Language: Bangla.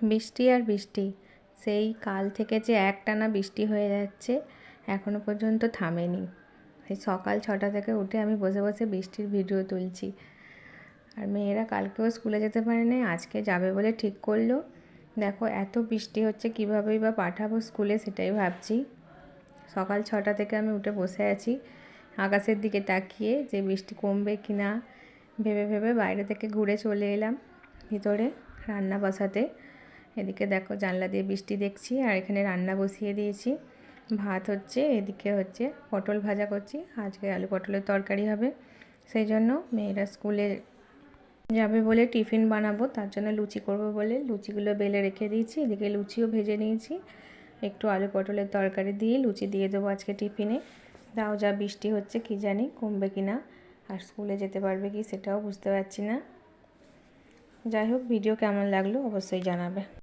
বৃষ্টি আর বৃষ্টি, সেই কাল থেকে যে একটানা বৃষ্টি হয়ে যাচ্ছে, এখনও পর্যন্ত থামেনি। সেই সকাল 6টা থেকে উঠে আমি বসে বসে বৃষ্টির ভিডিও তুলছি। আর মেয়েরা কালকেও স্কুলে যেতে পারেনি, আজকে যাবে বলে ঠিক করলো। দেখো এত বৃষ্টি হচ্ছে, কীভাবেই বা পাঠাবো স্কুলে সেটাই ভাবছি। সকাল 6টা থেকে আমি উঠে বসে আছি আকাশের দিকে তাকিয়ে, যে বৃষ্টি কমবে কি না ভেবে ভেবে বাইরে থেকে ঘুরে চলে এলাম ভিতরে রান্না বসাতে। এদিকে দেখো জানলা দিয়ে বৃষ্টি দেখছি, আর এখানে রান্না বসিয়ে দিয়েছি। ভাত হচ্ছে, এদিকে হচ্ছে পটল ভাজা করছি, আজকে আলু পটলের তরকারি হবে। সেই জন্য মেয়েরা স্কুলে যাবে বলে টিফিন বানাবো, তার জন্য লুচি করব বলে লুচিগুলো বেলে রেখে দিয়েছি। এদিকে লুচিও ভেজে নিয়েছি, একটু আলু পটলের তরকারি দিয়ে লুচি দিয়ে দেবো আজকে টিফিনে। তাও যা বৃষ্টি হচ্ছে কি জানি কমবে কি না, আর স্কুলে যেতে পারবে কি সেটাও বুঝতে পারছি না। যাই হোক, ভিডিও কেমন লাগলো অবশ্যই জানাবে।